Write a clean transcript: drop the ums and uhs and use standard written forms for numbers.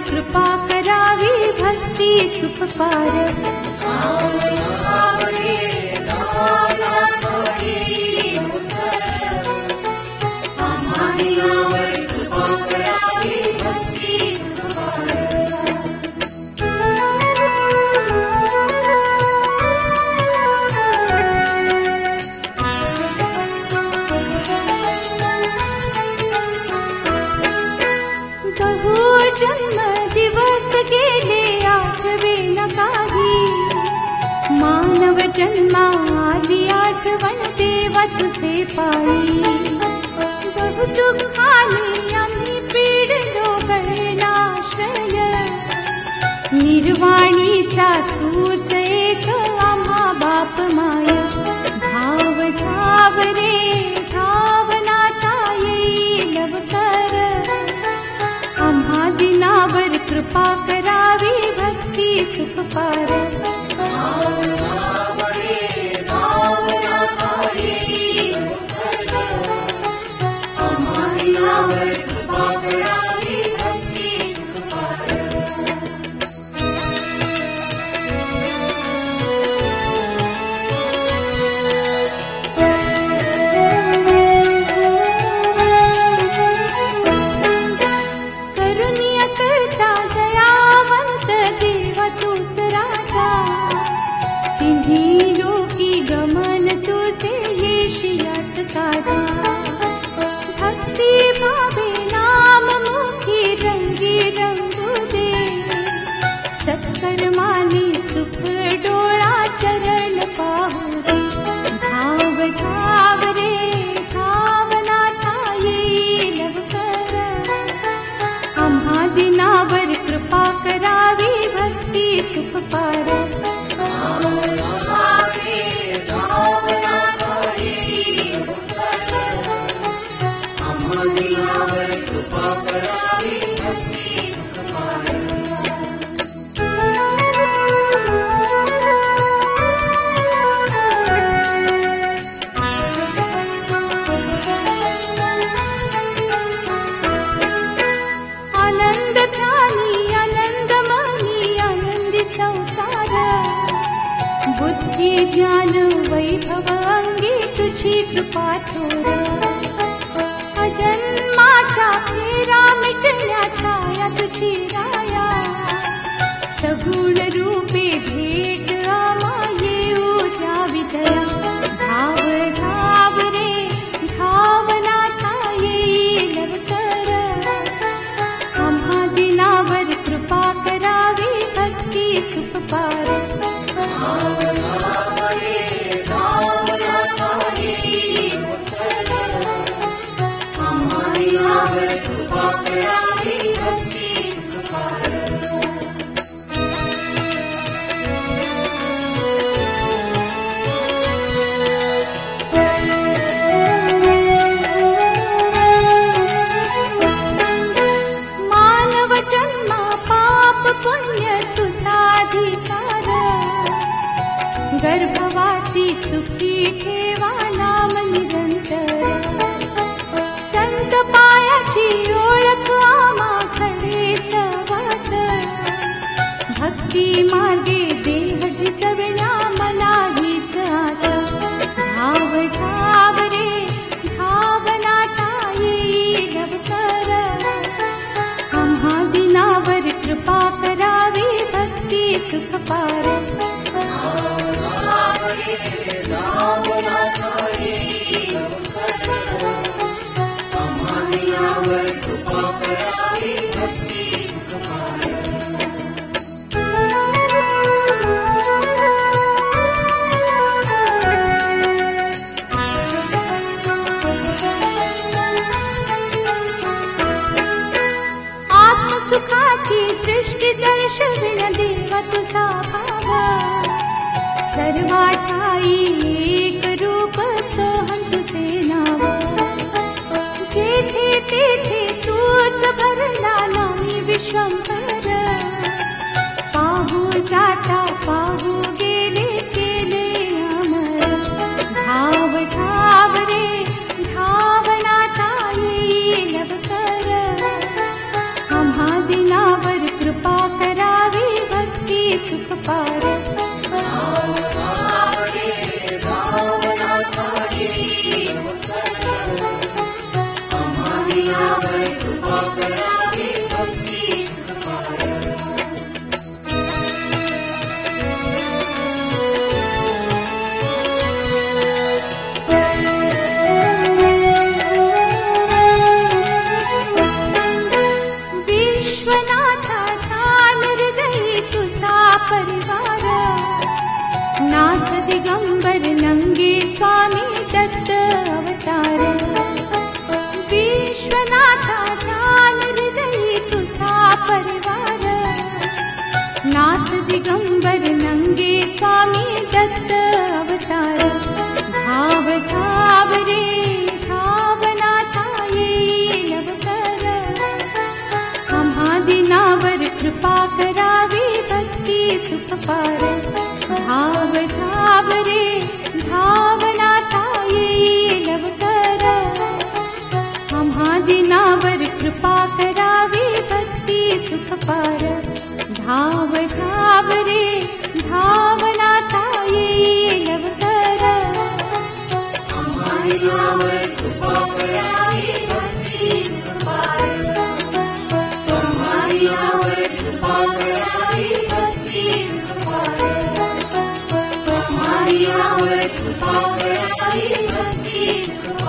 कृपा करावी भक्ती सुख पार। जन्म दिवस गेले आठवे न काही, मानव जन्माआधी आठवण देवा तुझे पाळी। बहु दुःखाने आम्ही पीडलो गळेनाश्रय, निर्वाणीचा तूच एक आम्हा बाप माया। धाव धाव रे धावनाथा येई लवकर, आम्हा दिनावर कृपा करावी भक्ती सुख पार। सत्कर्मानी सुख डोळा चरण पाहू दे। धाव धाव रे धावनाथा येई लवकर, आम्हा दिनावर कृपा करावी भक्ती सुख पार। बुद्धि ज्ञान वैभव अंगी तुझी कृपा थोर, अजन्माचा फेरा मिटण्या छाया तुझी राया। सगुण रूपे भेट आम्हा येऊ द्यावी दया। धाव धाव रे धावनाथा येई लवकर, आम्हा दिनावर कृपा करावी भक्ती सुख पार। मानव जन्मा पाप पुण्य तुझाधिकार, गर्भवासी सुखी ठेवा नाम निरंतर। संत पायाची ओळख आम्हा खरे सहवास, भक्ती मार्गे देह जिजविण्या मना हीच आस। धाव धाव रे धावनाथा येई लवकर, आम्हा दिनावर कृपा करावी भक्ती सुख पार। आत्मसुखाची दृष्टी दर्शविण देवा तुझा भाव, सर्वा ठाई एक रूप सोहं तुझे नाव। जेथे तेथे तूच भरला नाही विश्वंभर, पाहू जाता पाहू गेले केले अमर। धाव धाव रे धावनाथा येई लवकर, आम्हा दिनावर दिगंबर नंगे स्वामी दत्त अवतार। विश्वनाथा ध्यान हृदयी तुझा परिवार। नाथ दिगंबर नंगे स्वामी दत्त अवतार। धाव धाव रे धाव नाथा ये लवकर। आम्हा दिनावर कृपा करावी भक्ती सुख पार। धाव धाव रे धाव नाथा ये लवकर। आम्हा दिनावर कृपा करावी भक्ती सुख पार। धाव धाव रे धाव नाथा ये लवकर। आम्हा दिनावर कृपा करावी भक्ती सुख पार। आम्हा दिनावर कृपा करावी भक्ती सुख पार। आम्हा दिनावर कृपा करावी भक्ती सुख पार।